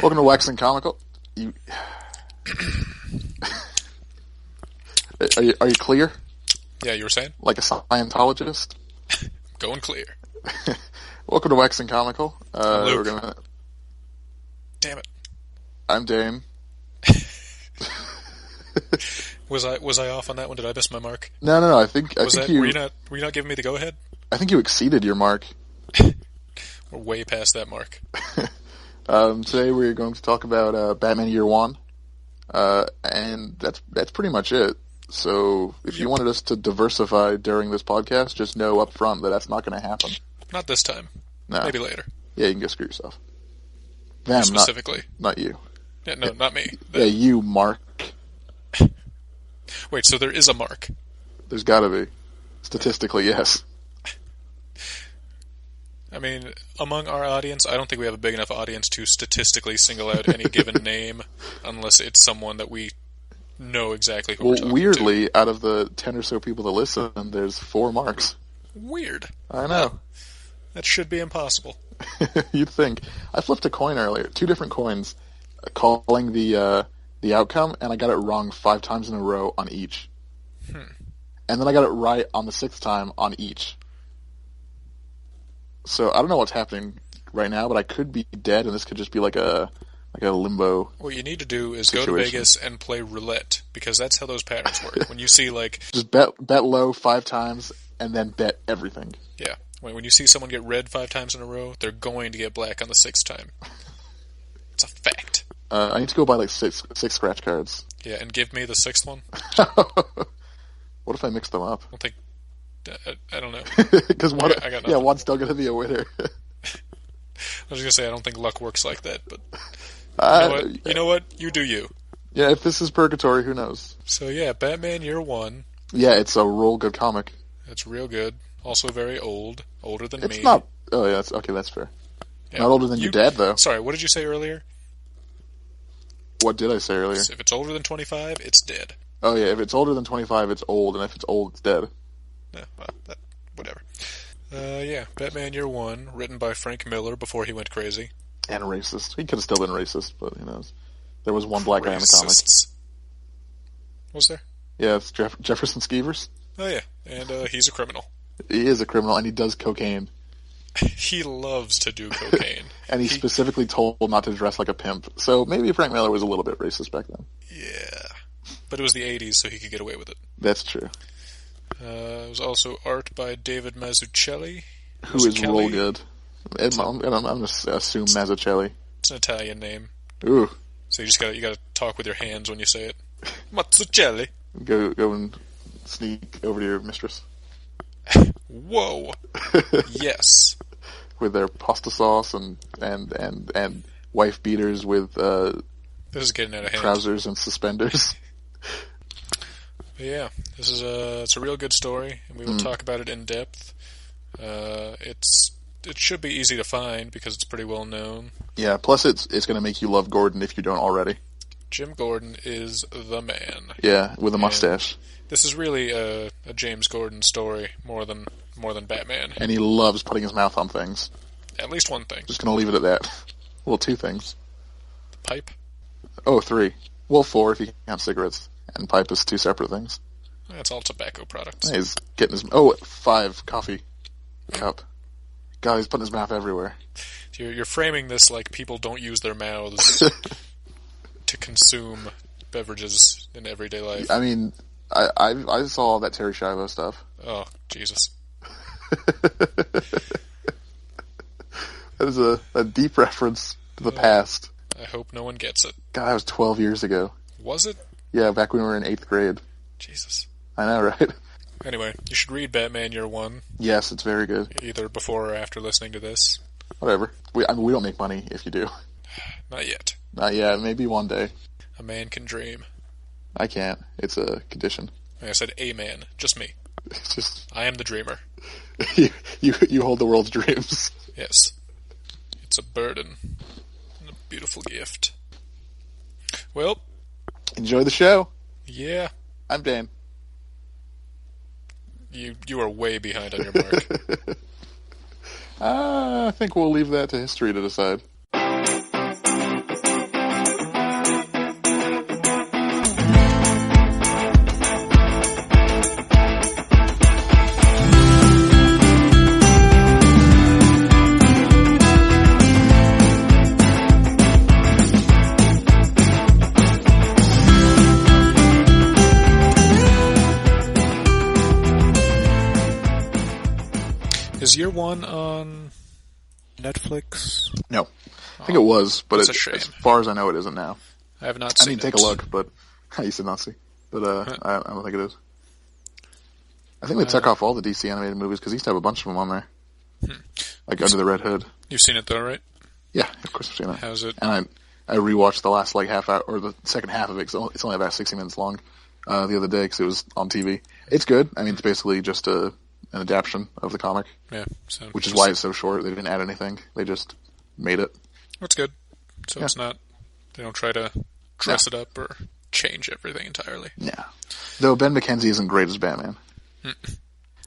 Welcome to Waxing Comical. You... Are you clear? Yeah, you were saying? Like a Scientologist? Going clear. Welcome to Waxing Comical. I'm Luke. We're gonna... Damn it. I'm Dane. Was I off on that one? Did I miss my mark? No. I think you... Were you not giving me the go-ahead? I think you exceeded your mark. We're way past that mark. Today we're going to talk about Batman Year One. And that's pretty much it. So if you wanted us to diversify during this podcast, just know up front that that's not going to happen. Not this time. No. Maybe later. Yeah, you can go screw yourself. Them, specifically. Not you. Yeah, no, not me. Yeah, you, Mark. Wait, so there is a mark? There's got to be. Statistically, yes. I mean, among our audience, I don't think we have a big enough audience to statistically single out any given name, unless it's someone that we know exactly who we're talking weirdly, to. out of the 10 or so people that listen, there's 4 marks. Weird. I know. That should be impossible. You'd think. I flipped a coin earlier, 2 different coins, calling the outcome, and I got it wrong 5 times in a row on each. And then I got it right on the 6th time on each. So I don't know what's happening right now, but I could be dead, and this could just be like a limbo. What you need to do is situation. Go to Vegas and play roulette, because that's how those patterns work. When you see just bet low 5 times, and then bet everything. Yeah. When you see someone get red 5 times in a row, they're going to get black on the 6th time. It's a fact. I need to go buy like six scratch cards. Yeah, and give me the 6th one. What if I mix them up? I don't know. Because one's still going to be a winner. I was going to say, I don't think luck works like that, but you know what? You do you. Yeah, if this is purgatory, who knows? So yeah, Batman Year One. Yeah, it's a real good comic. It's real good. Also very old. Older than me. It's not... Oh, yeah, that's fair. Yeah. Not older than your dad, though. Sorry, what did you say earlier? What did I say earlier? If it's older than 25, it's dead. Oh, yeah, if it's older than 25, it's old, and if it's old, it's dead. Yeah, well, whatever. Yeah, Batman Year One, written by Frank Miller before he went crazy. And racist. He could have still been racist, but who knows. There was one black guy in the comic. Was there? Yeah, it's Jefferson Skeevers. Oh, yeah, and he's a criminal. He is a criminal, and he does cocaine. He loves to do cocaine. And he's specifically told not to dress like a pimp. So maybe Frank Miller was a little bit racist back then. Yeah. But it was the 80s, so he could get away with it. That's true. It was also art by David Mazzucchelli. Who is real good. I'm going to assume Mazzucchelli. It's an Italian name. Ooh. So you gotta talk with your hands when you say it. Mazzucchelli. Go and sneak over to your mistress. Whoa. Yes. With their pasta sauce and wife beaters with this is getting out of hand. Trousers and suspenders. But yeah, this is it's a real good story, and we will talk about it in depth. It should be easy to find because it's pretty well known. Yeah, plus it's going to make you love Gordon if you don't already. Jim Gordon is the man. Yeah, with a mustache. This is really a James Gordon story more than Batman. And he loves putting his mouth on things. At least one thing. Just going to leave it at that. Well, 2 things. The pipe? Oh, 3. Well, 4 if you count cigarettes. And pipe is 2 separate things. That's all tobacco products. He's getting his... Oh, 5. Coffee. Cup. God, he's putting his mouth everywhere. You're framing this like people don't use their mouths to consume beverages in everyday life. I mean, I saw all that Terry Schiavo stuff. Oh, Jesus. That is a deep reference to the past. I hope no one gets it. God, that was 12 years ago. Was it? Yeah, back when we were in 8th grade. Jesus. I know, right? Anyway, you should read Batman Year One. Yes, it's very good. Either before or after listening to this. Whatever. We don't make money if you do. Not yet. Not yet. Maybe one day. A man can dream. I can't. It's a condition. Like I said, a man. Just me. I am the dreamer. You hold the world's dreams. Yes. It's a burden. And a beautiful gift. Well. Enjoy the show. Yeah. I'm Dan. You are way behind on your mark. I think we'll leave that to history to decide. One on Netflix? No. I think it was, but that's a shame. As far as I know, it isn't now. I have not seen it. Take a look, but I used to not see. But I don't think it is. I think they took off all the DC animated movies because he used to have a bunch of them on there. Like Under the Red Hood. You've seen it though, right? Yeah, of course I've seen it. How's it? And I rewatched the last half hour, or the second half of it, because it's only about 60 minutes long, the other day because it was on TV. It's good. I mean, it's basically just an adaptation of the comic. Yeah. Which is why it's so short. They didn't add anything. They just made it. That's good. So it's not, they don't try to dress it up or change everything entirely. Yeah. Though Ben McKenzie isn't great as Batman.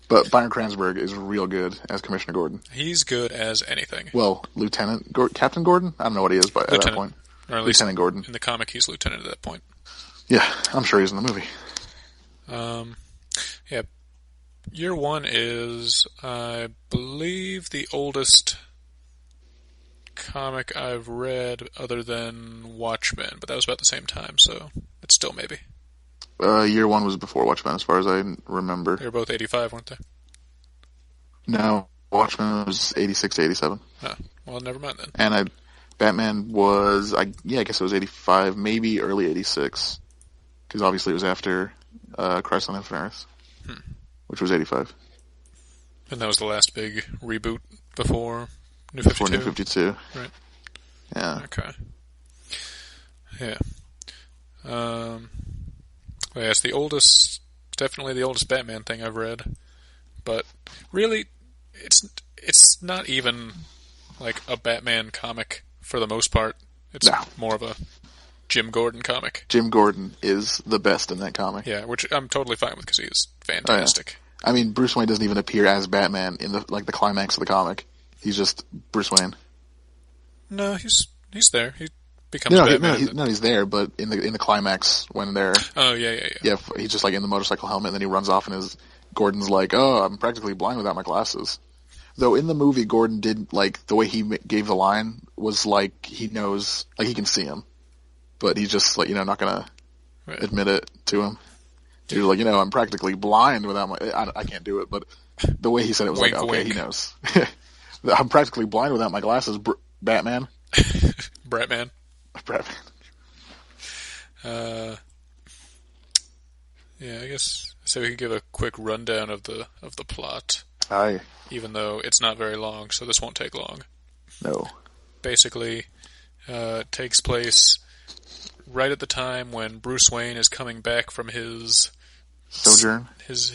But Byron Kransberg is real good as Commissioner Gordon. He's good as anything. Well, Captain Gordon? I don't know what he is at that point. Or at least Lieutenant Gordon. In the comic, he's Lieutenant at that point. Yeah, I'm sure he's in the movie. Yeah. Year One is, I believe, the oldest comic I've read other than Watchmen, but that was about the same time, so it's still maybe. Year One was before Watchmen, as far as I remember. They were both 85, weren't they? No, Watchmen was 86 to 87. Oh, well, never mind then. And Batman was, I guess it was 85, maybe early 86. Because obviously it was after Crisis on Infinite Earths, which was 85. And that was the last big reboot before New 52? Before New 52. Right. Yeah. Okay. Yeah. Well, yeah, it's definitely the oldest Batman thing I've read. But really, it's not even like a Batman comic for the most part. It's more of a Jim Gordon comic. Jim Gordon is the best in that comic. Yeah, which I'm totally fine with because he is fantastic. Oh, yeah. I mean, Bruce Wayne doesn't even appear as Batman in the climax of the comic. He's just Bruce Wayne. No, he's there. He becomes Batman. He's there, but in the climax when they're... Oh, yeah. Yeah, he's just like in the motorcycle helmet, and then he runs off and Gordon's like, oh, I'm practically blind without my glasses. Though in the movie, Gordon did, the way he gave the line was like he knows, he can see him. But he's just, not gonna admit it to him. He was like, I'm practically blind without my... I can't do it, but the way he said it was wink, okay, wink. He knows. I'm practically blind without my glasses, Batman. Bratman. Bratman. Yeah, I guess so. We could give a quick rundown of the plot. Aye. Even though it's not very long, so this won't take long. No. Basically, it takes place right at the time when Bruce Wayne is coming back from his sojourn, his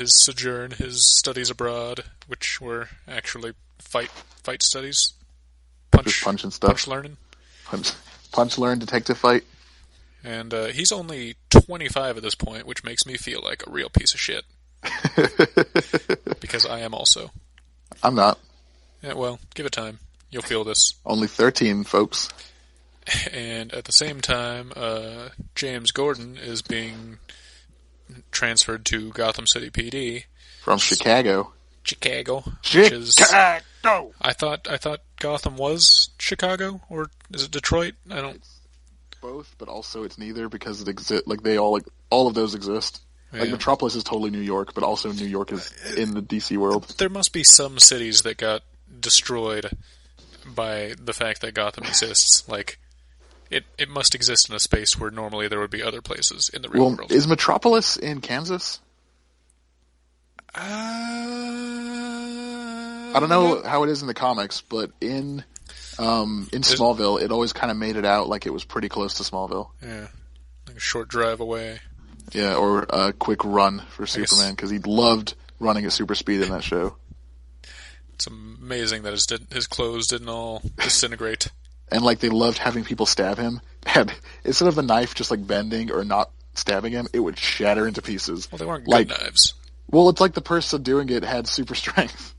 studies abroad, which were actually fight studies, punch and stuff, punch learning, punch learn detective fight. And he's only 25 at this point, which makes me feel like a real piece of shit. Because I am also. I'm not. Yeah, well, give it time. You'll feel this. Only 13, folks. And at the same time, James Gordon is being transferred to Gotham City PD from Chicago. Chicago. I thought Gotham was Chicago, or is it Detroit? I don't. Both, but also it's neither because it exists. All of those exist. Yeah. Metropolis is totally New York, but also New York is in the DC world. There must be some cities that got destroyed by the fact that Gotham exists. It must exist in a space where normally there would be other places in the real world. Is Metropolis in Kansas? I don't know how it is in the comics, but in Smallville, it always kind of made it out like it was pretty close to Smallville. Yeah, like a short drive away. Yeah, or a quick run for Superman, because he loved running at super speed in that show. It's amazing that his clothes didn't all disintegrate. And they loved having people stab him. And instead of the knife just bending or not stabbing him, it would shatter into pieces. Well, they weren't good knives. Well, it's like the person doing it had super strength.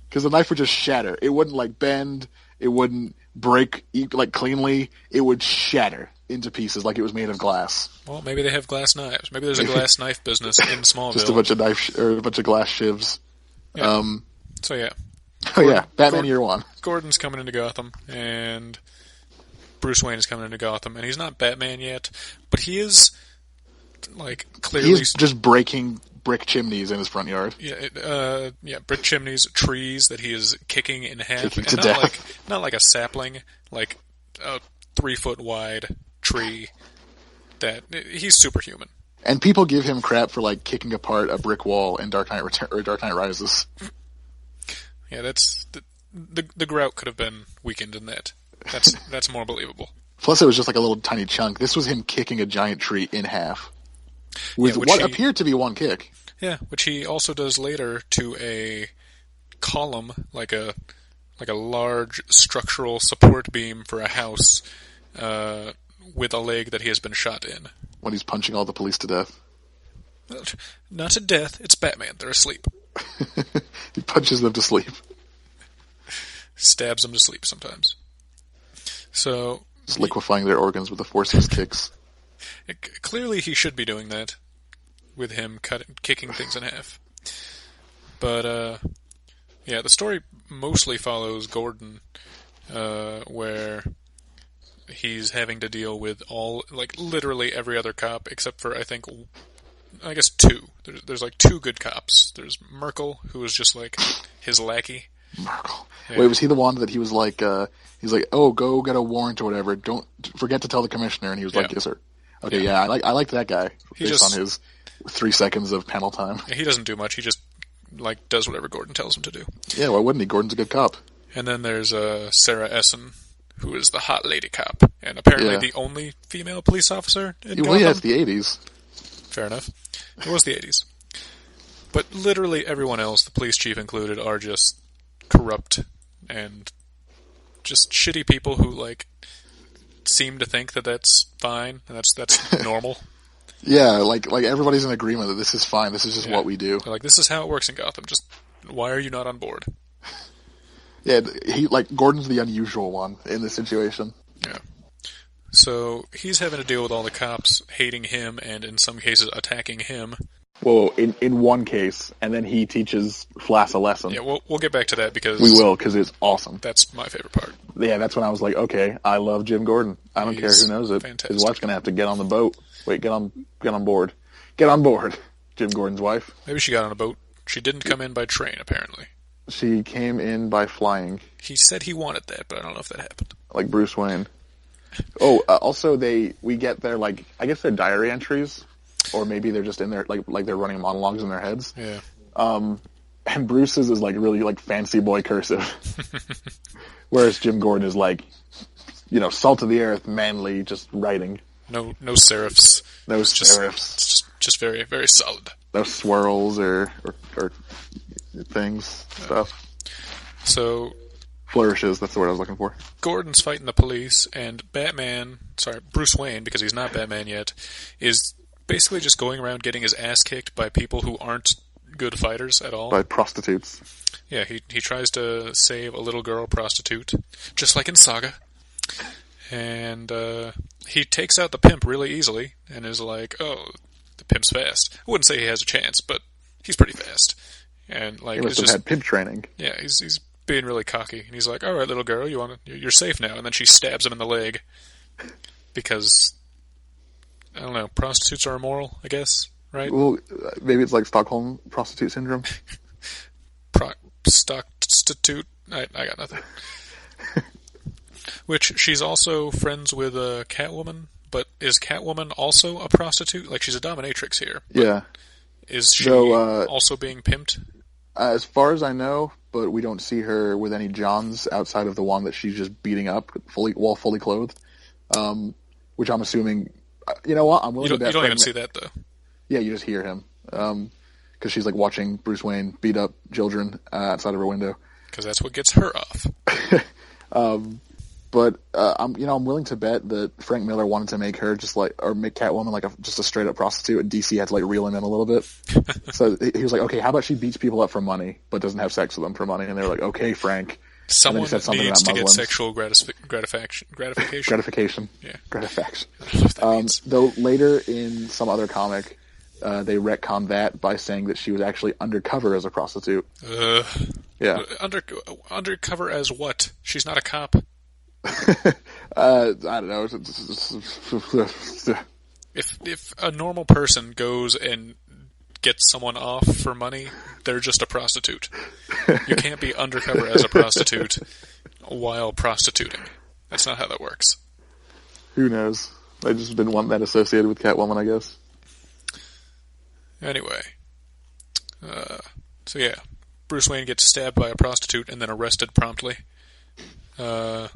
Because the knife would just shatter. It wouldn't bend. It wouldn't break cleanly. It would shatter into pieces like it was made of glass. Well, maybe they have glass knives. Maybe there's a glass knife business in Smallville. Just a bunch of a bunch of glass shivs. Yeah. So yeah. Batman Year One. Gordon's coming into Gotham, and Bruce Wayne is coming into Gotham, and he's not Batman yet, but he is clearly. He's just breaking brick chimneys in his front yard. Yeah, brick chimneys, trees that he is kicking in half, Kicking and to death. not like a sapling, like a 3-foot wide tree. That he's superhuman. And people give him crap for like kicking apart a brick wall in Dark Knight Rises. Yeah, that's the grout could have been weakened in that. That's more believable. Plus, it was just like a little tiny chunk. This was him kicking a giant tree in half with what appeared to be one kick. Yeah, which he also does later to a column, like a large structural support beam for a house, with a leg that he has been shot in. When he's punching all the police to death. Not to death. It's Batman. They're asleep. He punches them to sleep. Stabs them to sleep sometimes. So just liquefying their organs with the force of his kicks. Clearly he should be doing that with him kicking things in half. But, yeah, the story mostly follows Gordon, where he's having to deal with literally every other cop except for, I guess 2. There's like 2 good cops. There's Merkel, who is just like his lackey. Merkel. Yeah. Wait, was he the one that he was like, he's like, oh, go get a warrant or whatever. Don't forget to tell the commissioner. And he was like, yes, sir. Okay, yeah, I like that guy based on his 3 seconds of panel time. He doesn't do much. He just does whatever Gordon tells him to do. Yeah, why wouldn't he? Gordon's a good cop. And then there's Sarah Essen, who is the hot lady cop, and apparently the only female police officer in Gotham. Well, yeah, it's the 80s. Fair enough. It was the 80s. But literally everyone else, the police chief included, are just corrupt and just shitty people who, seem to think that that's fine, and that's normal. Yeah, like everybody's in agreement that this is fine, this is just what we do. They're like, this is how it works in Gotham, just why are you not on board? Yeah, Gordon's the unusual one in this situation. Yeah. So, he's having to deal with all the cops hating him and in some cases attacking him. Well, in one case, and then he teaches Flass a lesson. Yeah, we'll get back to that because... We will, because it's awesome. That's my favorite part. Yeah, that's when I was like, okay, I love Jim Gordon. I don't care who knows it. Fantastic. His wife's going to have to get on the boat. Wait, get on board. Get on board, Jim Gordon's wife. Maybe she got on a boat. She didn't come in by train, apparently. She came in by flying. He said he wanted that, but I don't know if that happened. Like Bruce Wayne. Oh, also we get their, I guess their diary entries, or maybe they're just in there, like they're running monologues in their heads. Yeah. And Bruce's is really fancy boy cursive. Whereas Jim Gordon is salt of the earth, manly, just writing. No serifs. No serifs. It's just very, very solid. No swirls or things, stuff. So... Flourishes, that's the word I was looking for. Gordon's fighting the police, and Bruce Wayne, because he's not Batman yet, is basically just going around getting his ass kicked by people who aren't good fighters at all. By prostitutes. Yeah, he tries to save a little girl prostitute, just like in Saga. And he takes out the pimp really easily, and is like, oh, the pimp's fast. I wouldn't say he has a chance, but he's pretty fast. And he must have had pimp training. Yeah, he's being really cocky, and he's like, all right, little girl, you're safe now. And then she stabs him in the leg because, I don't know, prostitutes are immoral, I guess, right? Well, maybe it's like Stockholm prostitute syndrome. Prostitute? I got nothing. Which, she's also friends with Catwoman, but is Catwoman also a prostitute? She's a dominatrix here. Yeah. Is she also being pimped? As far as I know, but we don't see her with any Johns outside of the one that she's just beating up fully clothed. Which I'm assuming, you know what? I'm willing to bet. You don't even see that though. Yeah, you just hear him. Because she's watching Bruce Wayne beat up children outside of her window. Because that's what gets her off. But I'm willing to bet that Frank Miller wanted to make her or make Catwoman just a straight up prostitute, and DC had to reel him in a little bit. So he was like, okay, how about she beats people up for money, but doesn't have sex with them for money? And they were like, okay, Frank. Someone needs to get sexual gratification. Gratification. Yeah. Gratification. I don't know if that means. Though later in some other comic, they retconned that by saying that she was actually undercover as a prostitute. Yeah. Undercover as what? She's not a cop. I don't know. If a normal person goes and gets someone off for money, they're just a prostitute. You can't be undercover as a prostitute while prostituting. That's not how that works. Who knows? I just didn't want that associated with Catwoman, I guess. Anyway. So yeah. Bruce Wayne gets stabbed by a prostitute and then arrested promptly. But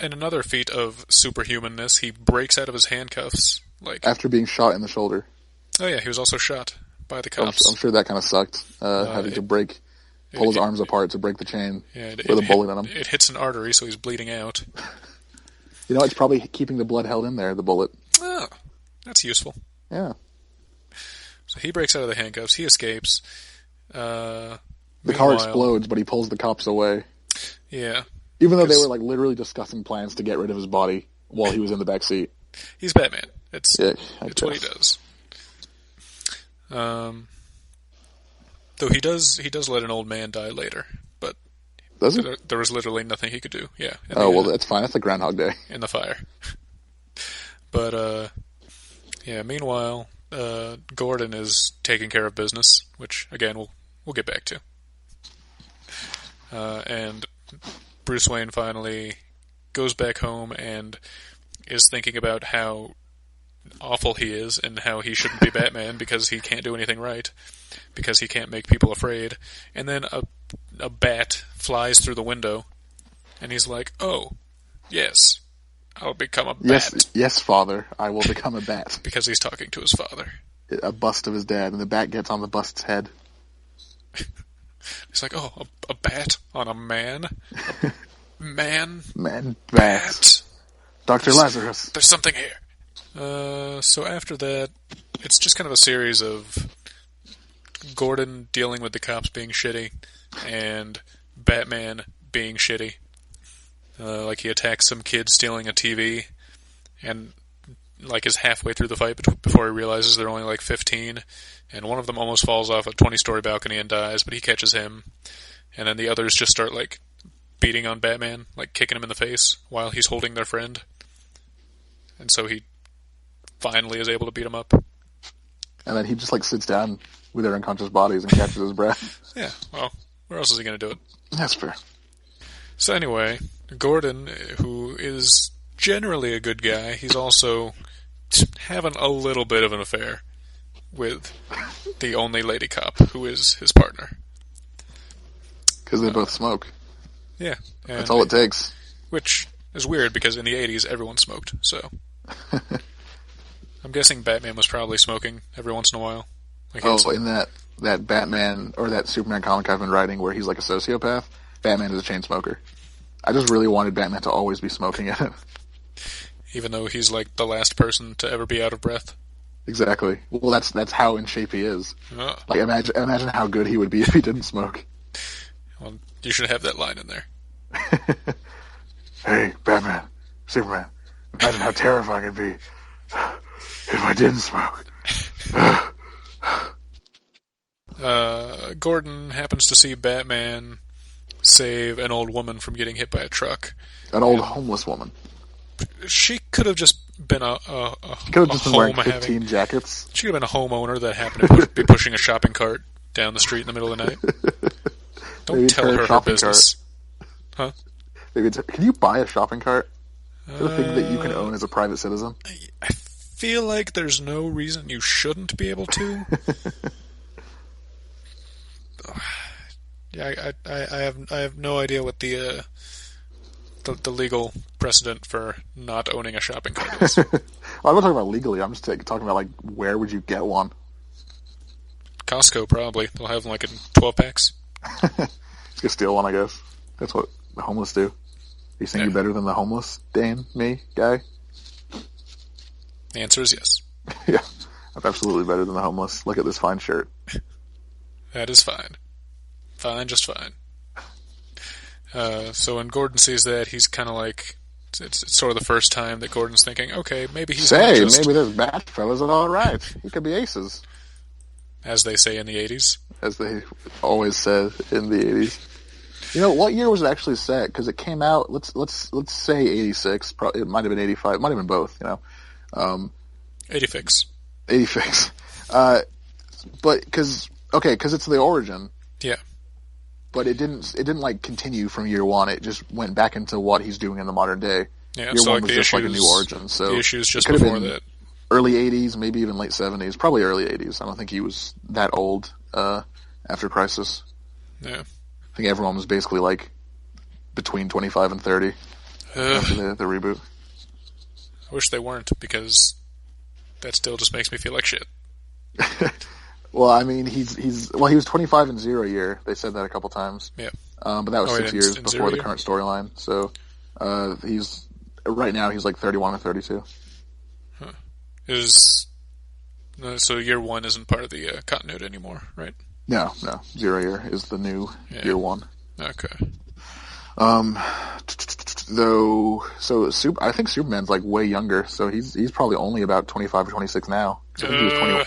in another feat of superhumanness, he breaks out of his handcuffs. After being shot in the shoulder. Oh yeah, he was also shot by the cops. I'm sure that kind of sucked, having to pull his arms apart to break the chain with a bullet in him. It hits an artery, so he's bleeding out. You know, it's probably keeping the blood held in there, the bullet. Oh, that's useful. Yeah. So he breaks out of the handcuffs, he escapes. The car explodes, but he pulls the cops away. Yeah. Even though they were literally discussing plans to get rid of his body while he was in the back seat. He's Batman. It's what he does. Though he does let an old man die later, but does he? There was literally nothing he could do. Yeah. Well, that's fine. That's a Groundhog Day. In the fire. But meanwhile, Gordon is taking care of business, which again we'll get back to. And Bruce Wayne finally goes back home and is thinking about how awful he is and how he shouldn't be Batman because he can't do anything right, because he can't make people afraid. And then a bat flies through the window, and he's like, "Oh, yes, I'll become a bat." Yes, father, I will become a bat. Because he's talking to his father. A bust of his dad, and the bat gets on the bust's head. He's like, "Oh, a bat on a man? Man bat. Dr. Lazarus. There's something here." So after that, it's just kind of a series of Gordon dealing with the cops being shitty, and Batman being shitty. He attacks some kid stealing a TV, and is halfway through the fight before he realizes they're only 15, and one of them almost falls off a 20-story balcony and dies, but he catches him, and then the others just start beating on Batman, kicking him in the face while he's holding their friend, and so he finally is able to beat him up. And then he just sits down with their unconscious bodies and catches his breath. Yeah, well, where else is he going to do it? That's fair. So anyway, Gordon, who is generally a good guy, he's also having a little bit of an affair with the only lady cop, who is his partner. Because they both smoke. Yeah. That's all it takes. Which is weird, because in the 80s, everyone smoked, so... I'm guessing Batman was probably smoking every once in a while. In that Batman, or that Superman comic I've been writing where he's a sociopath, Batman is a chain smoker. I just really wanted Batman to always be smoking in it. Even though he's the last person to ever be out of breath? Exactly. Well, that's how in shape he is. Oh. Imagine how good he would be if he didn't smoke. Well, you should have that line in there. Hey, Batman, Superman, imagine how terrifying it'd be if I didn't smoke. Gordon happens to see Batman save an old woman from getting hit by a truck. An old homeless woman. She could have just been a could have just been wearing 15 jackets. She could have been a homeowner that happened to be pushing a shopping cart down the street in the middle of the night. Don't tell her her business. Cart. Huh? Can you buy a shopping cart? Is that a thing that you can own as a private citizen? I feel like there's no reason you shouldn't be able to. Yeah, I have no idea what the legal precedent for not owning a shopping cart is. Well, I'm not talking about legally. I'm just talking about where would you get one? Costco probably. They'll have them in 12 packs. Just go steal one, I guess. That's what the homeless do. You think you're better than the homeless, Dane, me, guy? The answer is yes. Yeah, I'm absolutely better than the homeless. Look at this fine shirt. That is fine. Fine, just fine. So when Gordon sees that, he's kind of it's sort of the first time that Gordon's thinking, okay, maybe he's not just... maybe this bat fella's all right. He could be aces. As they say in the 80s. As they always said in the 80s. You know, what year was it actually set? Because it came out, let's say 86. It might have been 85. It might have been both, 86. 86. But because it's the origin. Yeah. But it didn't like continue from year one. It just went back into what he's doing in the modern day. Yeah, Year so one like was just like a new origin. So the issues just it could have before been that. early 80s, maybe even late 70s, probably early 80s. I don't think he was that old after Crisis. Yeah. I think everyone was basically like between 25 and 30 after the reboot. I wish they weren't, because that still just makes me feel like shit. Well, I mean, he was 25 in Zero Year. They said that a couple times. Yeah. But that was 6 years before the Year? current storyline. So he's right now he's like 31 or 32. Huh. So year one isn't part of the continuity anymore, right? No. Zero Year is the new year one. Okay. I think Superman's like way younger, so he's probably only about 25 or 26 now. So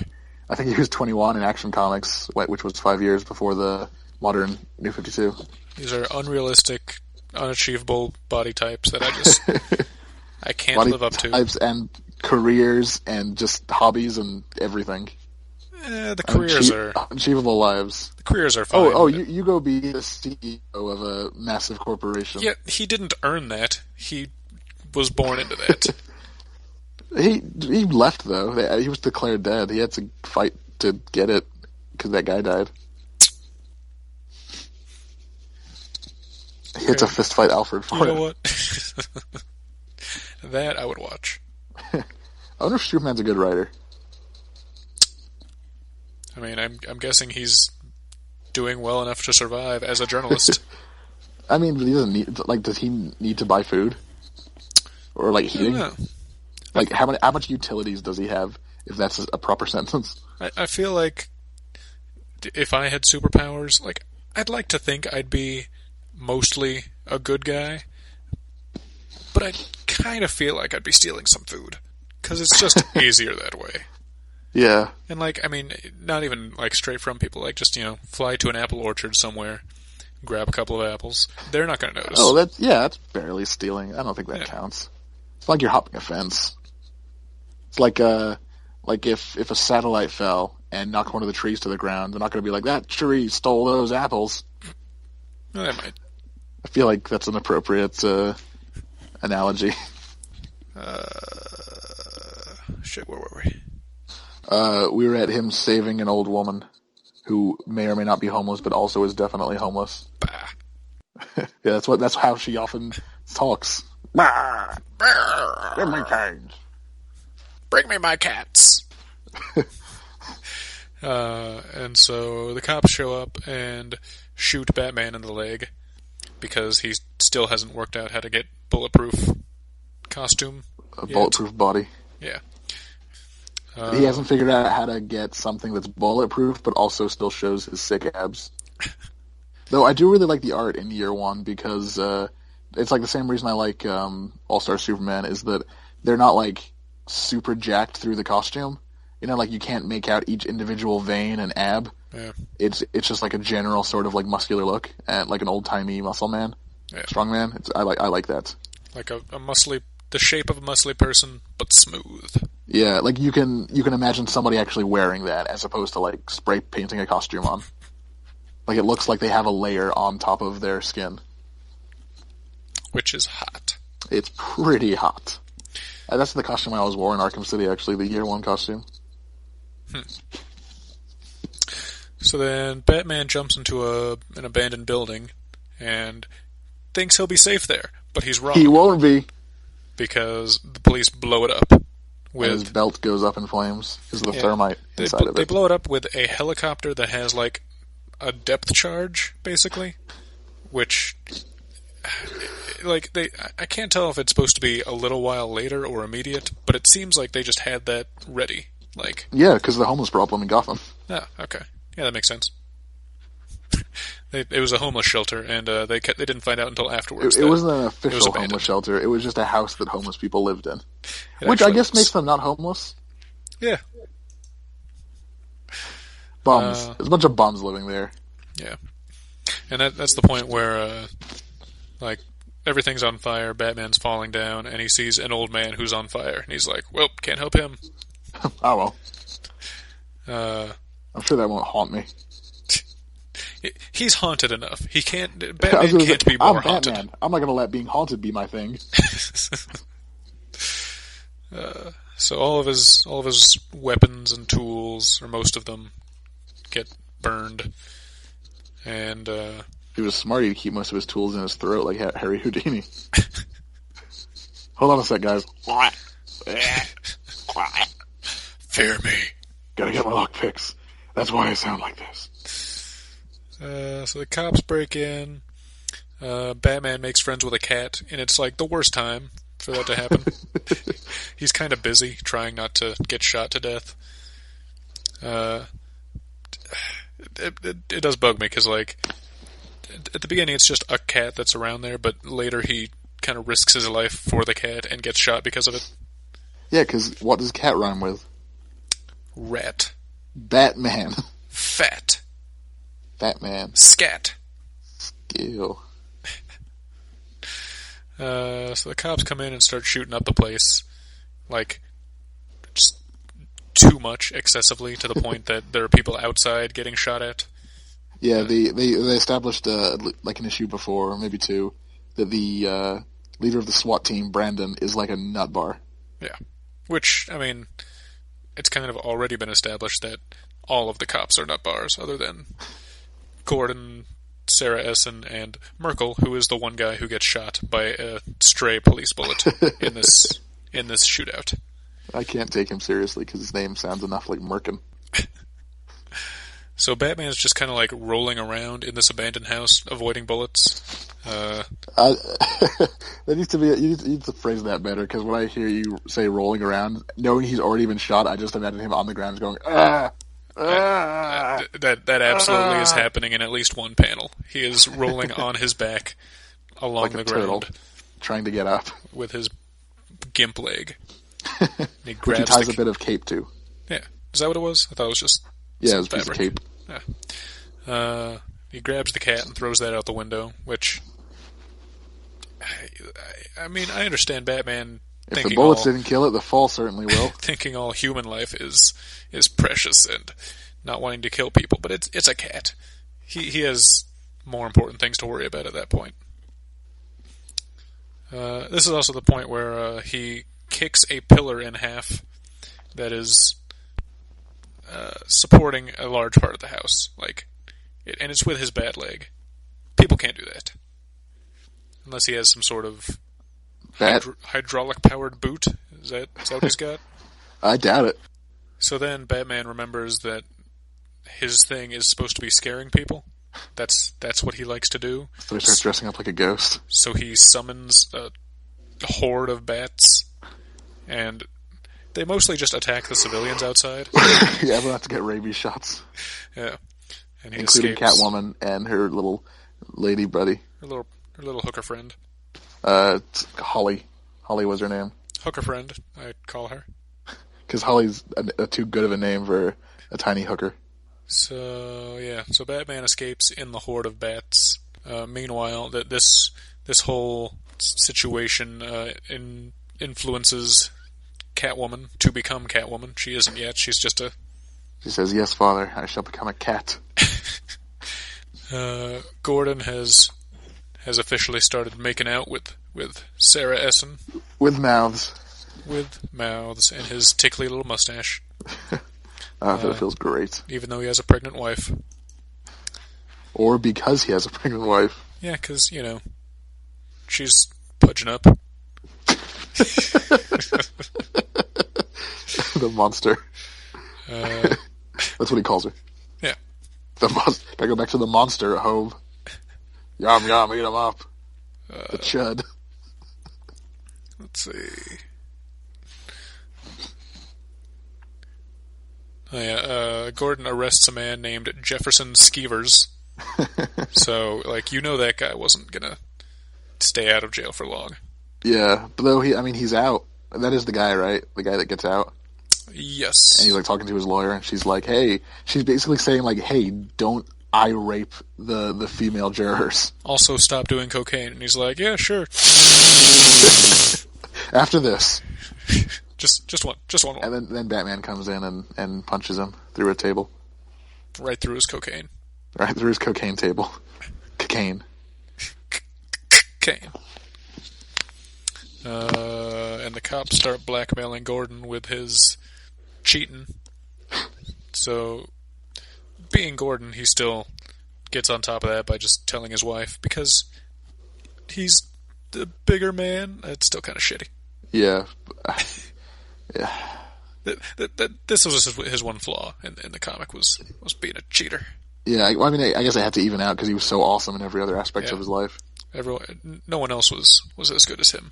I think he was 21 in Action Comics, which was 5 years before the modern New 52. These are unrealistic, unachievable body types that I can't live up to. Types and careers and just hobbies and everything. The careers are unachievable lives. The careers are fine. You go be the CEO of a massive corporation. Yeah, he didn't earn that. He was born into that. He left though. He was declared dead. He had to fight to get it because that guy died. He had to fist fight Alfred for it. You know what? That I would watch. I wonder if Superman's a good writer. I mean, I'm guessing he's doing well enough to survive as a journalist. I mean, he doesn't need. Like, does he need to buy food or like heating? I don't know. Like, how much utilities does he have? If that's a proper sentence. I feel like if I had superpowers, like, I'd like to think I'd be mostly a good guy, but I kind of feel like I'd be stealing some food because it's just easier that way. Yeah. And, like, I mean, not even, like, straight from people. Like, just, fly to an apple orchard somewhere, grab a couple of apples. They're not going to notice. Oh, that's barely stealing. I don't think that counts. It's like you're hopping a fence. It's like if a satellite fell and knocked one of the trees to the ground, they're not going to be like, that tree stole those apples. Well, they might. I feel like that's an appropriate analogy. Shit, where were we? We were at him saving an old woman who may or may not be homeless, but also is definitely homeless. Bah. Yeah, that's how she often talks. Bah. Bah. Give me change. Bring me my cats. And so the cops show up and shoot Batman in the leg because he still hasn't worked out how to get bulletproof costume. Bulletproof body. Yeah. He hasn't figured out how to get something that's bulletproof, but also still shows his sick abs. Though I do really like the art in year one because it's like the same reason I like All-Star Superman is that they're not like super jacked through the costume. Like you can't make out each individual vein and ab. Yeah. It's just like a general sort of like muscular look, and like an old-timey muscle man, strong man. I like that. Like a muscly, the shape of a muscly person, but smooth. Yeah, like you can imagine somebody actually wearing that as opposed to like spray painting a costume on. Like it looks like they have a layer on top of their skin. Which is hot. It's pretty hot. That's the costume I always wore in Arkham City, actually, the year one costume. So then Batman jumps into an abandoned building and thinks he'll be safe there, but he's wrong. He won't be. Because the police blow it up. And his belt goes up in flames because of the thermite inside of it. They blow it up with a helicopter that has, like, a depth charge, basically. Which, like, I can't tell if it's supposed to be a little while later or immediate, but it seems like they just had that ready. Like, yeah, because of the homeless problem in Gotham. Ah, okay. Yeah, that makes sense. It was a homeless shelter, and they didn't find out until afterwards. It wasn't an official homeless shelter. It was just a house that homeless people lived in. Which I guess makes them not homeless. Yeah. Bums. There's a bunch of bums living there. Yeah. And that's the point where, like, everything's on fire, Batman's falling down, and he sees an old man who's on fire. And he's like, well, can't help him. Oh, well. I'm sure that won't haunt me. He's haunted enough. He can't. I was Batman gonna can't say, be more I'm haunted. Batman. I'm not going to let being haunted be my thing. So all of his weapons and tools, or most of them, get burned. And If he was smart, he'd keep most of his tools in his throat like Harry Houdini. Hold on a sec, guys. fear me. Gotta get my lockpicks. That's why I sound like this. So the cops break in. Batman makes friends with a cat, and it's like the worst time for that to happen. He's kind of busy trying not to get shot to death. It does bug me because, like, at the beginning it's just a cat that's around there, but later he kind of risks his life for the cat and gets shot because of it. Yeah, because what does cat rhyme with? Rat. Batman. Fat. Batman. Scat. Ew. So the cops come in and start shooting up the place, like, just too much, excessively, to the point that there are people outside getting shot at. Yeah, they established like an issue before, or maybe two, that the leader of the SWAT team, Brandon, is like a nut bar. Yeah. Which, I mean, it's kind of already been established that all of the cops are nut bars, other than Gordon, Sarah Essen, and Merkel, who is the one guy who gets shot by a stray police bullet in this shootout. I can't take him seriously because his name sounds enough like Merkin. So Batman's just kind of like rolling around in this abandoned house, avoiding bullets. That needs to be. You need to phrase that better, because when I hear you say rolling around, knowing he's already been shot, I just imagine him on the ground going, ah. That absolutely is happening in at least one panel. He is rolling on his back along like the a ground, turtle, trying to get up with his gimp leg. He which grabs he ties a bit of cape to. Yeah, is that what it was? I thought it was just it was a piece of cape. Yeah. He grabs the cat and throws that out the window. Which, I mean, I understand Batman. If the bullets didn't kill it, the fall certainly will. Thinking all human life is precious and not wanting to kill people, but it's a cat. He has more important things to worry about at that point. This is also the point where he kicks a pillar in half that is supporting a large part of the house, and it's with his bad leg. People can't do that unless he has some sort of hydraulic-powered boot. Is that what he's got? I doubt it. So then Batman remembers that his thing is supposed to be scaring people. That's what he likes to do. So he starts dressing up like a ghost. So he summons a horde of bats, and they mostly just attack the civilians outside. Yeah, everyone has to get rabies shots. Yeah. And he including escapes. Catwoman and her little lady buddy. Her little hooker friend. Holly. Holly was her name. Hooker friend, I call her. Because Holly's too good of a name for a tiny hooker. So Batman escapes in the horde of bats. Meanwhile, this whole situation influences Catwoman to become Catwoman. She isn't yet. She's just a... She says, "Yes, father, I shall become a cat." Gordon has officially started making out with Sarah Essen. With mouths. With mouths and his tickly little mustache. That feels great. Even though he has a pregnant wife. Or because he has a pregnant wife. Yeah, because, she's pudging up. The monster. That's what he calls her. Yeah. I go back to the monster at home. Yum, yum, eat him up. The chud. Let's see. Oh, yeah, Gordon arrests a man named Jefferson Skeevers. So, that guy wasn't gonna stay out of jail for long. Yeah, but though he's out. That is the guy, right? The guy that gets out. Yes. And he's talking to his lawyer, and she's like, "Hey," she's basically saying "Hey, don't I rape the female jurors." Also, stop doing cocaine. And he's like, "Yeah, sure." After this. Just one. And then Batman comes in and punches him through a table. Right through his cocaine. Right through his cocaine table. Cocaine. Cocaine. And the cops start blackmailing Gordon with his cheating. So, being Gordon, he still gets on top of that by just telling his wife, because he's the bigger man. It's still kind of shitty. Yeah. Yeah. This was his one flaw in the comic, was being a cheater. Yeah, I guess I had to even out because he was so awesome in every other aspect of his life. No one else was as good as him.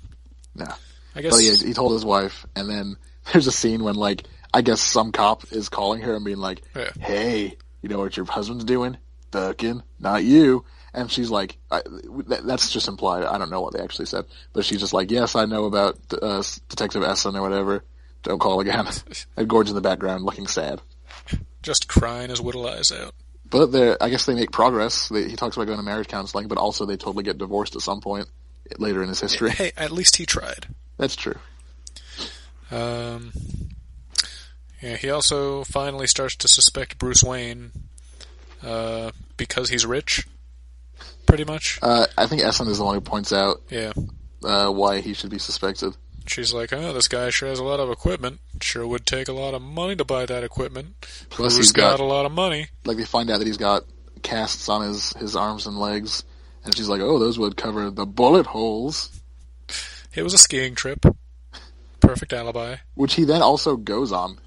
No. I guess. But he told his wife, and then there's a scene when, like, I guess some cop is calling her and being like, hey, you know what your husband's doing? Fucking, not you. And she's like, that's just implied. I don't know what they actually said. But she's just like, yes, I know about Detective Essen or whatever. Don't call again. And Gordon's in the background looking sad. Just crying his little eyes out. But I guess they make progress. He talks about going to marriage counseling, but also they totally get divorced at some point later in his history. Hey, at least he tried. That's true. Yeah, he also finally starts to suspect Bruce Wayne because he's rich, pretty much. I think Essen is the one who points out why he should be suspected. She's like, oh, this guy sure has a lot of equipment. Sure would take a lot of money to buy that equipment. Plus Who's got a lot of money? Like, they find out that he's got casts on his arms and legs, and she's like, oh, those would cover the bullet holes. It was a skiing trip. Perfect alibi. Which he then also goes on.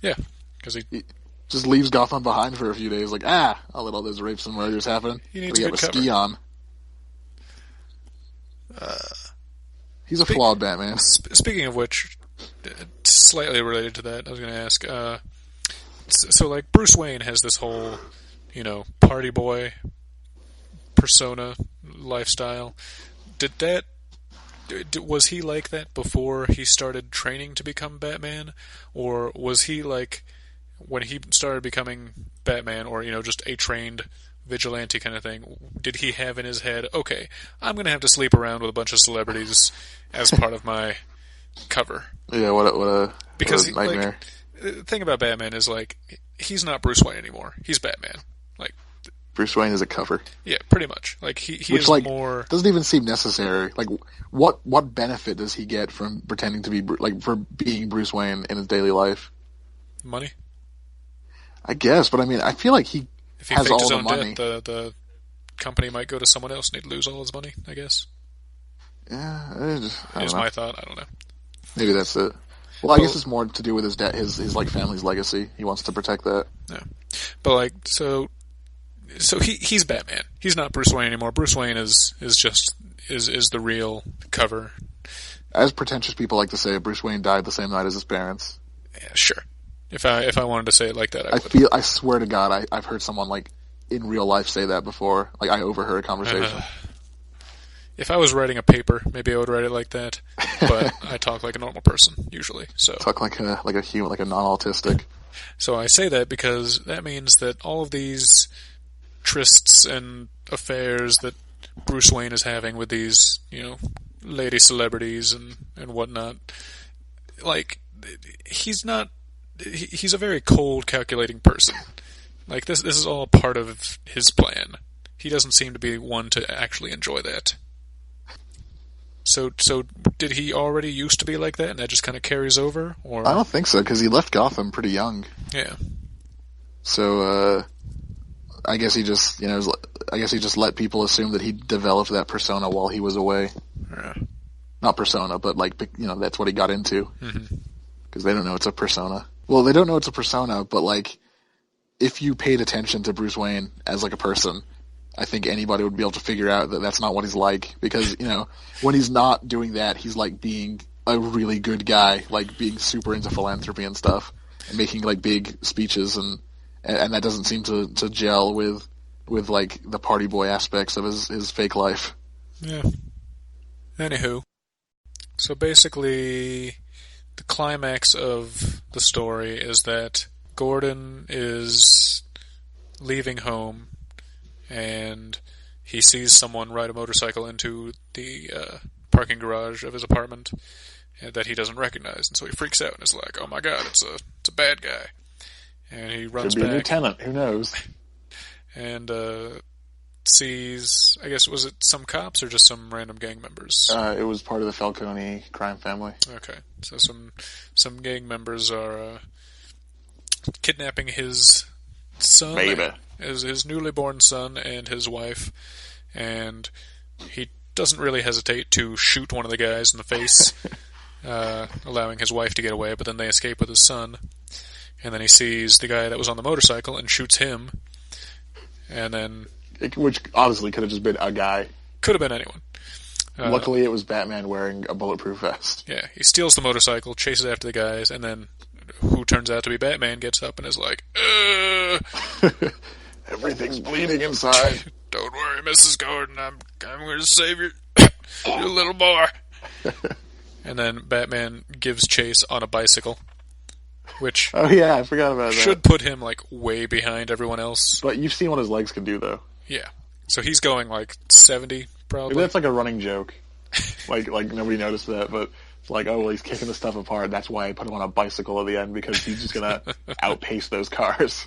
Yeah, because he just leaves Gotham behind for a few days, like, I'll let all those rapes and murders happen. He needs a good cover. Ski on. He's a flawed Batman. Speaking of which, slightly related to that, I was going to ask, so like Bruce Wayne has this whole, party boy persona lifestyle. Was he like that before he started training to become Batman? Or was he like, when he started becoming Batman, or, just a trained vigilante kind of thing, did he have in his head, okay, I'm going to have to sleep around with a bunch of celebrities as part of my cover? Yeah, what a nightmare. The thing about Batman is, like, he's not Bruce Wayne anymore. He's Batman. Like, Bruce Wayne is a cover. Yeah, pretty much. Like, he is more... doesn't even seem necessary. Like, what benefit does he get from pretending to be, for being Bruce Wayne in his daily life? Money? I guess, but I mean, I feel like he has all the money. Debt, the company might go to someone else and he'd lose all his money, I guess. Yeah, Here's my thought. I don't know. Maybe that's it. Well, I guess it's more to do with his debt, his like family's legacy. He wants to protect that. Yeah, but like so he's Batman. He's not Bruce Wayne anymore. Bruce Wayne is the real cover. As pretentious people like to say, Bruce Wayne died the same night as his parents. Yeah, sure. If I wanted to say it like that, I would. I swear to God, I've heard someone like in real life say that before. Like, I overheard a conversation. If I was writing a paper, maybe I would write it like that. But I talk like a normal person usually. So talk like a human, like a non-autistic. So I say that because that means that all of these trysts and affairs that Bruce Wayne is having with these, lady celebrities and whatnot, like, he's not. He's a very cold, calculating person. Like, this is all part of his plan. He doesn't seem to be one to actually enjoy that. So did he already used to be like that, and that just kind of carries over? Or I don't think so, because he left Gotham pretty young. Yeah. So I guess he just let people assume that he developed that persona while he was away. Yeah. Not persona, but that's what he got into. Mm-hmm. Because they don't know it's a persona. Well, they don't know it's a persona, but like, if you paid attention to Bruce Wayne as like a person, I think anybody would be able to figure out that that's not what he's like. Because, when he's not doing that, he's like being a really good guy, like being super into philanthropy and stuff, and making like big speeches, and that doesn't seem to gel with like the party boy aspects of his fake life. Yeah. Anywho, so basically, the climax of the story is that Gordon is leaving home, and he sees someone ride a motorcycle into the parking garage of his apartment, that he doesn't recognize, and so he freaks out and is like, "Oh my god, it's a bad guy!" And he runs Could be back. a new tenant. Who knows? And sees, I guess, was it some cops or just some random gang members? It was part of the Falcone crime family. Okay, so some gang members are kidnapping his son, Baby. his newly born son, and his wife, and he doesn't really hesitate to shoot one of the guys in the face, allowing his wife to get away. But then they escape with his son, and then he sees the guy that was on the motorcycle and shoots him, and then. Which honestly could have just been a guy. Could have been anyone. Luckily, it was Batman wearing a bulletproof vest. Yeah, he steals the motorcycle, chases after the guys, and then who turns out to be Batman gets up and is like, Everything's bleeding inside. Don't worry, Mrs. Gordon, I'm going to save your little boy. And then Batman gives chase on a bicycle, which Oh yeah, I forgot about that. should put him like way behind everyone else. But you've seen what his legs can do, though. Yeah. So he's going like 70, probably. Maybe that's like a running joke. like nobody noticed that, but it's like, oh, well, he's kicking the stuff apart. That's why I put him on a bicycle at the end, because he's just gonna outpace those cars.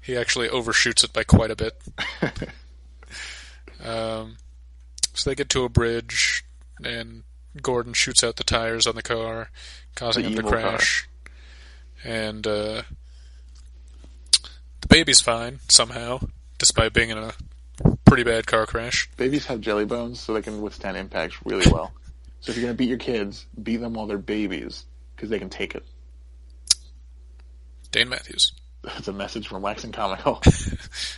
He actually overshoots it by quite a bit. So they get to a bridge, and Gordon shoots out the tires on the car, causing him to crash. And the baby's fine, somehow, despite being in a pretty bad car crash. Babies have jelly bones, so they can withstand impacts really well. So if you're going to beat your kids, beat them while they're babies, because they can take it. Dane Matthews. That's a message from Wax and Comical.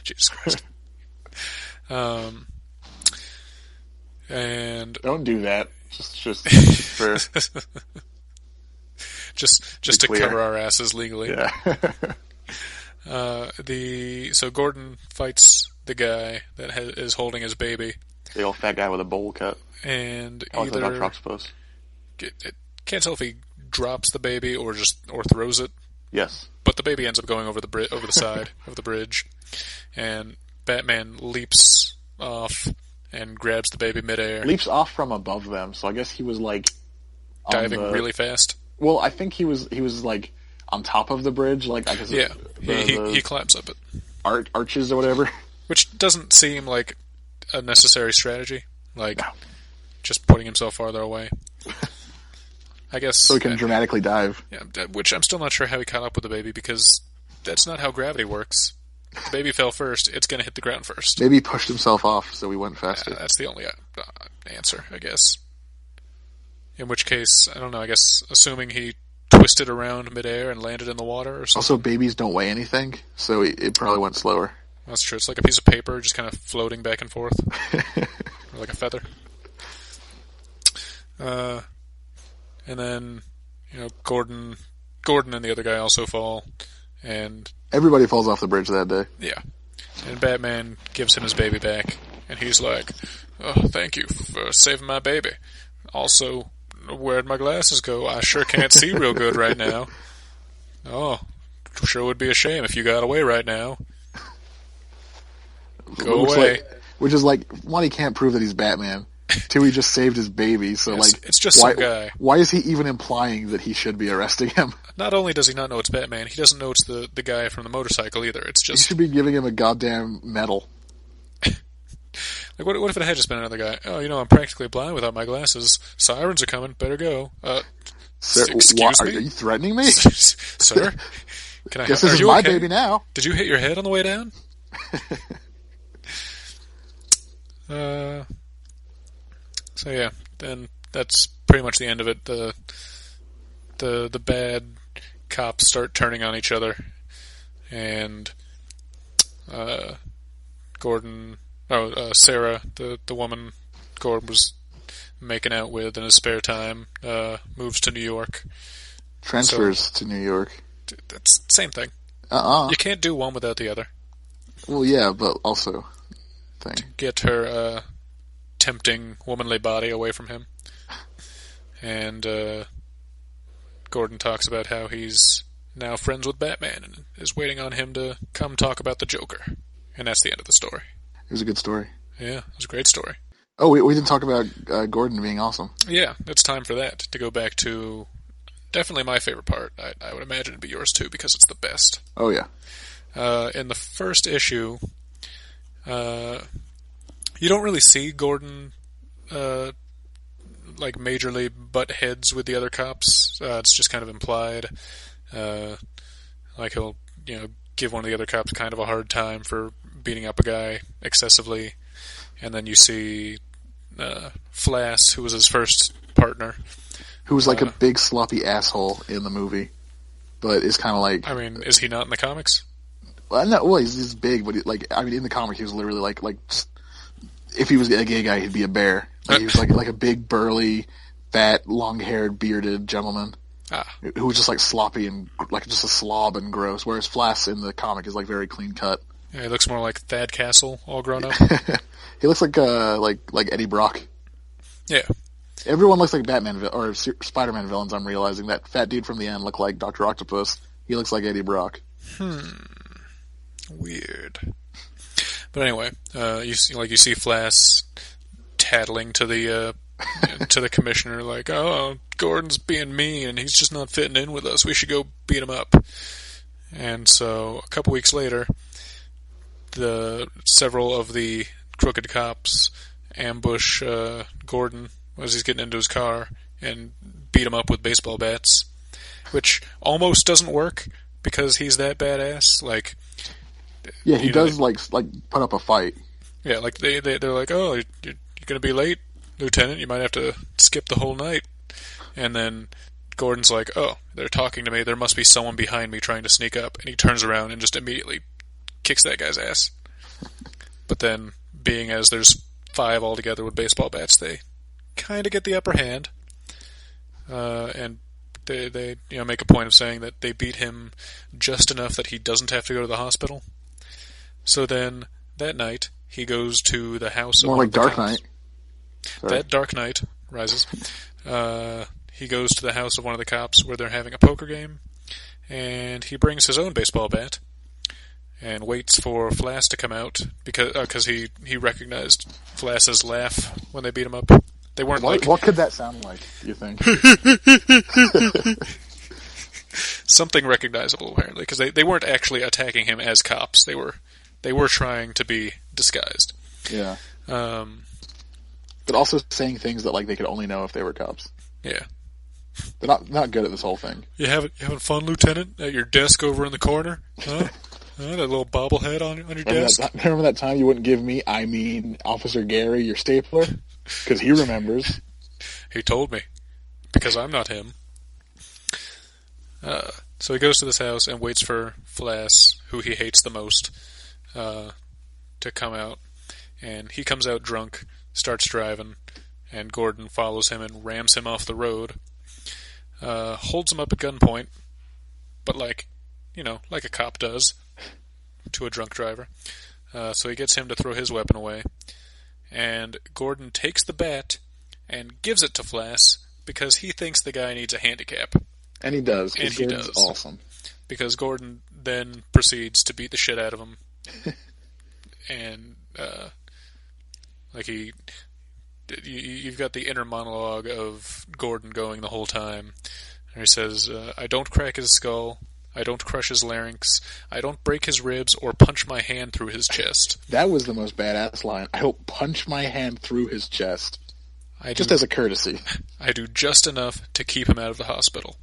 Jesus Christ. And Don't do that. Just for just to clear. cover our asses legally. Yeah. So Gordon fights the guy that is holding his baby, The old fat guy with a bowl cut. and I like the either octopus. can't tell if he drops the baby or throws it. Yes. But the baby ends up going over the side of the bridge, and Batman leaps off and grabs the baby midair, Leaps off from above them, so I guess he was like diving really fast. Well, I think he was like on top of the bridge, like I guess. Yeah, the he climbs up it, arches or whatever. which doesn't seem like a necessary strategy. Like No. just putting himself farther away. I guess So he can dramatically dive. Yeah, which I'm still not sure how he caught up with the baby, because that's not how gravity works. If the baby fell first, it's going to hit the ground first. Maybe he pushed himself off, so he went faster. That's the only answer, I guess. In which case, I don't know, I guess assuming he twisted around midair and landed in the water or something. Also, babies don't weigh anything, so it probably went slower. That's true. It's like a piece of paper just kind of floating back and forth. Or like a feather. And then, Gordon and the other guy also fall, and Everybody falls off the bridge that day. yeah. And Batman gives him his baby back, and he's like, "Oh, thank you for saving my baby. Also, where'd my glasses go? I sure can't see real good right now. Oh, sure would be a shame if you got away right now. Go away." Which is like, one, he can't prove that he's Batman. Two, he just saved his baby, so It's just why, some guy. Why is he even implying that he should be arresting him? Not only does he not know it's Batman, he doesn't know it's the guy from the motorcycle either. It's He just should be giving him a goddamn medal. like, what if it had just been another guy? Oh, I'm practically blind without my glasses. Sirens are coming. Better go. Sir, excuse are me? you threatening me? Sir? Can I Guess help? this is my baby now. Did you hit your head on the way down? So yeah, then that's pretty much the end of it. The bad cops start turning on each other, and Sarah, the woman Gordon was making out with in his spare time, moves to New York. Transfers to New York. That's the same thing. You can't do one without the other. Well, yeah, but also thing. Get her tempting womanly body away from him. And Gordon talks about how he's now friends with Batman and is waiting on him to come talk about the Joker. And that's the end of the story. It was a good story. Yeah, it was a great story. Oh, we didn't talk about Gordon being awesome. Yeah, it's time for that, to go back to definitely my favorite part. I would imagine it'd be yours too, because it's the best. Oh, yeah. In the first issue, you don't really see Gordon like majorly butt heads with the other cops. It's just kind of implied. Like he'll, give one of the other cops kind of a hard time for beating up a guy excessively, and then you see Flass, who was his first partner, who was like a big sloppy asshole in the movie, but is kind of like. I mean, is he not in the comics? Well, no, well, he's big, but in the comic he was literally like if he was a gay guy, he'd be a bear. Like, he was like a big, burly, fat, long-haired, bearded gentleman who was just like sloppy and like just a slob and gross. Whereas Flass in the comic is like very clean cut. Yeah, he looks more like Thad Castle, all grown up. He looks like Eddie Brock. Yeah. Everyone looks like Batman or Spider-Man villains. I'm realizing that fat dude from the end looked like Dr. Octopus. He looks like Eddie Brock. Weird. But anyway, you see Flass tattling to the to the commissioner, like, "Oh, Gordon's being mean, and he's just not fitting in with us. We should go beat him up." And so, a couple weeks later, several of the crooked cops ambush Gordon as he's getting into his car and beat him up with baseball bats, which almost doesn't work because he's that badass. Like, yeah, he does like put up a fight. Yeah, like they're like, "Oh, you're gonna be late, Lieutenant. You might have to skip the whole night." And then Gordon's like, "Oh, they're talking to me. There must be someone behind me trying to sneak up." And he turns around and just immediately kicks that guy's ass. But then, being as there's 5 altogether with baseball bats, they kind of get the upper hand. And they make a point of saying that they beat him just enough that he doesn't have to go to the hospital. So then, that night, he goes to the house of more like Dark Knight. That Dark Knight Rises. He goes to the house of one of the cops where they're having a poker game, and he brings his own baseball bat and waits for Flass to come out because he recognized Flass's laugh when they beat him up. They weren't what could that sound like, do you think? Something recognizable, apparently, because they weren't actually attacking him as cops. They were trying to be disguised. Yeah. But also saying things that like they could only know if they were cops. Yeah. They're not good at this whole thing. You having fun, Lieutenant? At your desk over in the corner? Huh? That little bobblehead on your desk? Remember that time you wouldn't give me, Officer Gary, your stapler? Because he remembers. He told me. Because I'm not him. So he goes to this house and waits for Flass, who he hates the most, to come out. And he comes out drunk, starts driving, and Gordon follows him and rams him off the road. Holds him up at gunpoint, but like a cop does to a drunk driver. So he gets him to throw his weapon away. And Gordon takes the bat and gives it to Flass because he thinks the guy needs a handicap. And he does. And he Gordon's does. Awesome. Because Gordon then proceeds to beat the shit out of him. And, you've got the inner monologue of Gordon going the whole time. And he says, "I don't crack his skull. I don't crush his larynx. I don't break his ribs or punch my hand through his chest." That was the most badass line. I don't punch my hand through his chest. Just as a courtesy. I do just enough to keep him out of the hospital.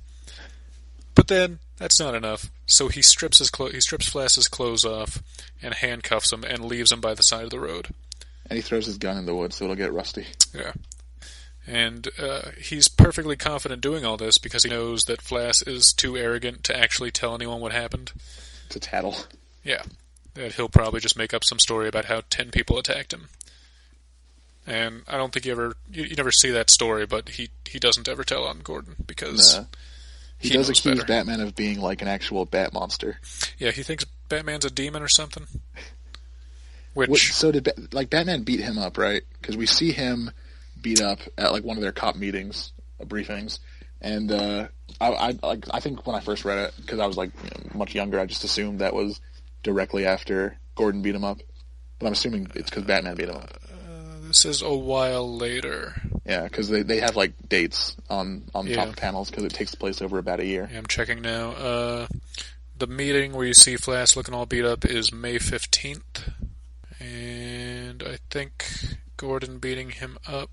But then, that's not enough. So he strips Flass's clothes off and handcuffs him and leaves him by the side of the road. And he throws his gun in the woods so it'll get rusty. Yeah. And he's perfectly confident doing all this because he knows that Flass is too arrogant to actually tell anyone what happened. To tattle. Yeah. That he'll probably just make up some story about how 10 people attacked him. And I don't think you never see that story, but he doesn't ever tell on Gordon because he does accuse Batman of being like an actual bat monster. Yeah, he thinks Batman's a demon or something. So did Batman beat him up, right? Because we see him beat up at like one of their cop meetings, briefings, and I think when I first read it, because I was like much younger, I just assumed that was directly after Gordon beat him up. But I'm assuming it's because Batman beat him up. This is a while later. Yeah, because they have like dates on the Yeah. top of panels because it takes place over about a year. Yeah, I'm checking now. The meeting where you see Flash looking all beat up is May 15th. And I think Gordon beating him up...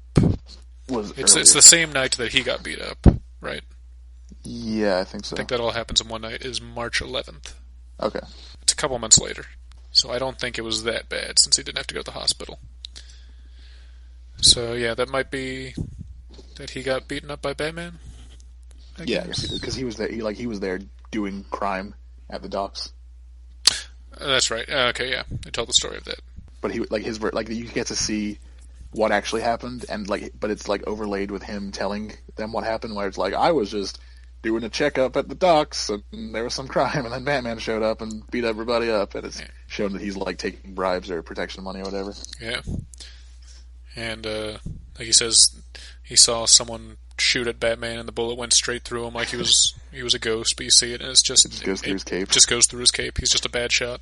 It's the same night that he got beat up, right? Yeah, I think so. I think that all happens in one night, is March 11th. Okay. It's a couple months later. So I don't think it was that bad, since he didn't have to go to the hospital. So yeah, that might be that he got beaten up by Batman? Yeah, because he was there. He was there doing crime at the docks. That's right. Okay, yeah, they told the story of that. But you get to see what actually happened, and but it's overlaid with him telling them what happened. Where it's I was just doing a checkup at the docks, and there was some crime, and then Batman showed up and beat everybody up, and it's shown that he's taking bribes or protection money or whatever. Yeah, and he says he saw someone shoot at Batman, and the bullet went straight through him, like he was a ghost. But you see it, and it just goes through his cape. Just goes through his cape. He's just a bad shot.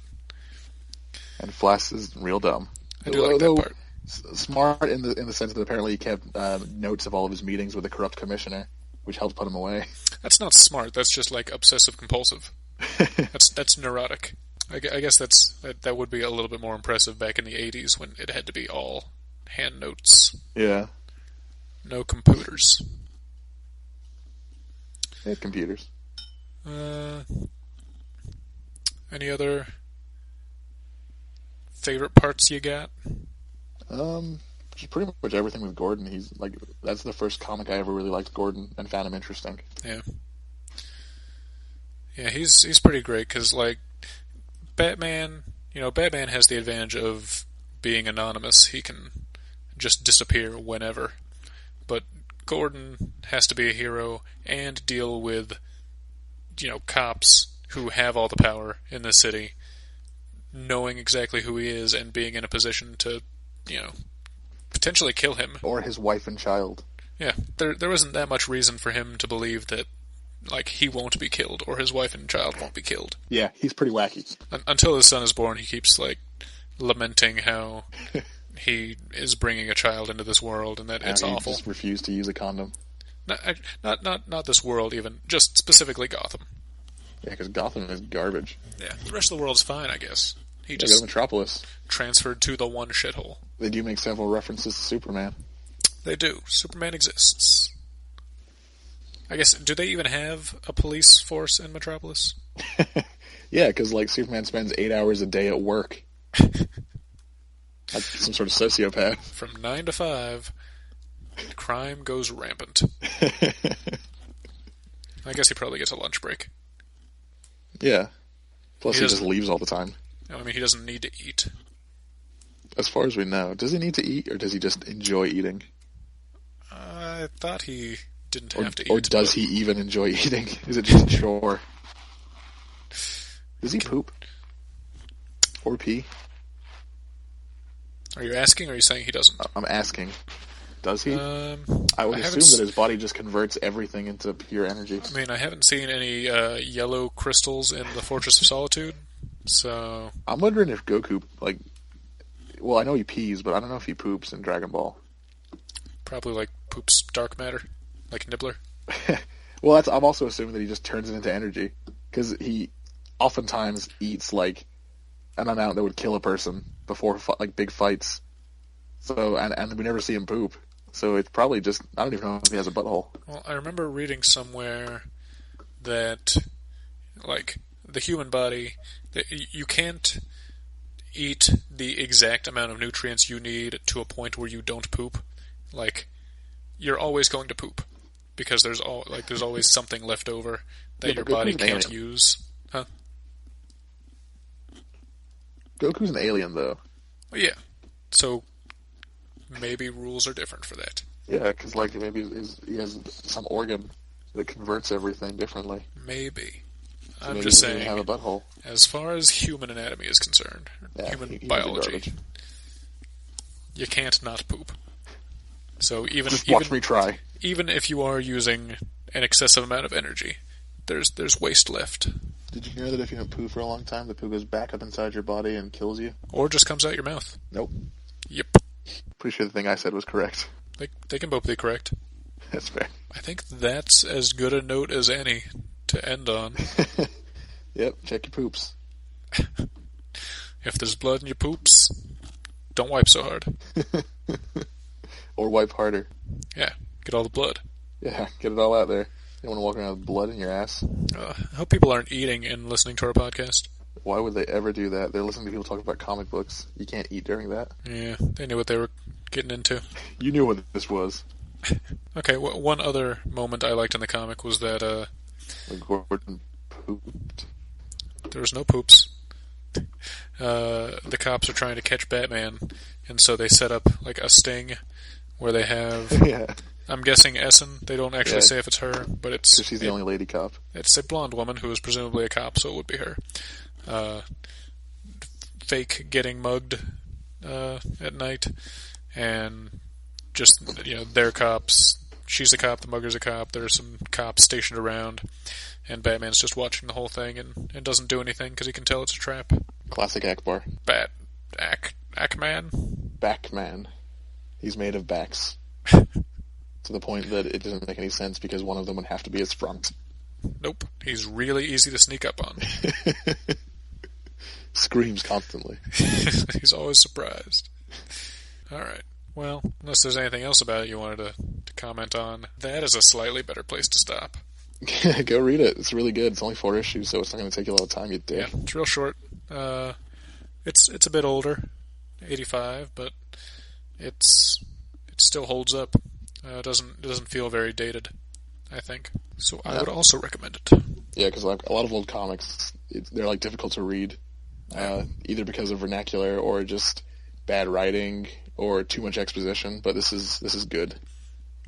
And Flash is real dumb. I do like that part. Smart in the sense that apparently he kept notes of all of his meetings with the corrupt commissioner, which helped put him away. That's not smart. That's just obsessive compulsive. That's neurotic. I guess that would be a little bit more impressive back in the 80s when it had to be all hand notes. Yeah. No computers. They had computers. Any other favorite parts you got? Just pretty much everything with Gordon. He's that's the first comic I ever really liked Gordon and found him interesting. Yeah. Yeah, he's pretty great because Batman, Batman has the advantage of being anonymous. He can just disappear whenever. But Gordon has to be a hero and deal with, cops who have all the power in the city, knowing exactly who he is and being in a position to, potentially kill him. Or his wife and child. Yeah, there wasn't that much reason for him to believe that, he won't be killed or his wife and child won't be killed. Yeah, he's pretty wacky. Until his son is born, he keeps, lamenting how he is bringing a child into this world and that it's awful. He just refused to use a condom. Not this world even, just specifically Gotham. Yeah, because Gotham is garbage. Yeah, the rest of the world's fine, I guess. He just go to Metropolis. Transferred to the one shithole. They do make several references to Superman. They do. Superman exists. I guess, do they even have a police force in Metropolis? Yeah, because Superman spends 8 hours a day at work. Like some sort of sociopath. From 9 to 5, crime goes rampant. I guess he probably gets a lunch break. Yeah. Plus he just leaves all the time. I mean, he doesn't need to eat. As far as we know. Does he need to eat, or does he just enjoy eating? I thought he didn't have to eat. Or does he even enjoy eating? Is it just a chore? Does he poop? Or pee? Are you asking, or are you saying he doesn't? I'm asking. Does he? I would assume that his body just converts everything into pure energy. I mean, I haven't seen any yellow crystals in the Fortress of Solitude, so... I'm wondering if Goku, well, I know he pees, but I don't know if he poops in Dragon Ball. Probably, poops dark matter, like Nibbler. Well, I'm also assuming that he just turns it into energy, because he oftentimes eats, an amount that would kill a person before, big fights. So, and we never see him poop. So it's probably just, I don't even know if he has a butthole. Well, I remember reading somewhere that, the human body, you can't eat the exact amount of nutrients you need to a point where you don't poop. You're always going to poop. Because there's always something left over that your body can't use. Huh? Goku's an alien, though. Well, yeah. So, maybe rules are different for that. Yeah, because maybe he has some organ that converts everything differently. Maybe. So I'm maybe just he doesn't saying, have a butthole. As far as human anatomy is concerned, human biology, you can't not poop. So just watch me try. Even if you are using an excessive amount of energy, there's waste left. Did you know that if you don't poo for a long time, the poo goes back up inside your body and kills you? Or just comes out your mouth. Nope. Yep. Pretty sure the thing I said was correct. They can both be correct. That's fair. I think that's as good a note as any to end on. Yep, check your poops. If there's blood in your poops, don't wipe so hard. Or wipe harder. Yeah, get all the blood. Yeah, get it all out there. You don't want to walk around with blood in your ass. I hope people aren't eating and listening to our podcast. Why would they ever do that? They're listening to people talk about comic books. You can't eat during that. Yeah, they knew what they were getting into. You knew what this was. Okay, one other moment I liked in the comic was that When Gordon pooped. there was no poops. The cops are trying to catch Batman, and so they set up like a sting where they have... Yeah. I'm guessing Essen. They don't actually say if it's her, but it's... Because she's the only lady cop. It's a blonde woman who is presumably a cop, so it would be her. Fake getting mugged at night, and just, they're cops. She's a cop, the mugger's a cop, there's some cops stationed around, and Batman's just watching the whole thing and doesn't do anything because he can tell it's a trap. Classic Akbar. Ackman? Backman. He's made of backs. To the point that it doesn't make any sense because one of them would have to be his front. Nope. He's really easy to sneak up on. Screams constantly. He's always surprised. Alright. Well, unless there's anything else about it you wanted to comment on, that is a slightly better place to stop. Go read it. It's really good. It's only 4 issues, so it's not going to take you a lot of time, you dick. Yeah, it's real short. It's a bit older, 85, but it still holds up. It doesn't feel very dated, I think. So I would also recommend it. Yeah, because like a lot of old comics, they're like difficult to read, either because of vernacular or just bad writing or too much exposition. But this is good.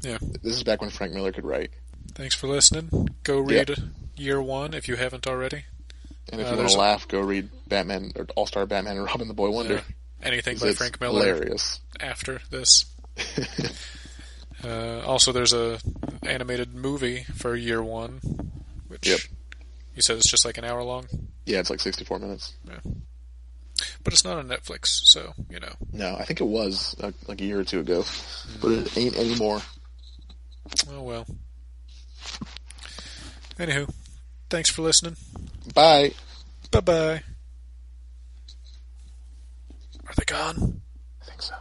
Yeah, this is back when Frank Miller could write. Thanks for listening. Go read Year One if you haven't already. And if you want to laugh, go read Batman or All-Star Batman and Robin the Boy Wonder. Anything by Frank Miller. Hilarious. After this. Also, there's a animated movie for Year One, which you said is just like an hour long. Yeah, it's like 64 minutes. Yeah. But it's not on Netflix, so No, I think it was like a year or two ago, but it ain't anymore. Oh well. Anywho, thanks for listening. Bye. Bye-bye. Are they gone? I think so.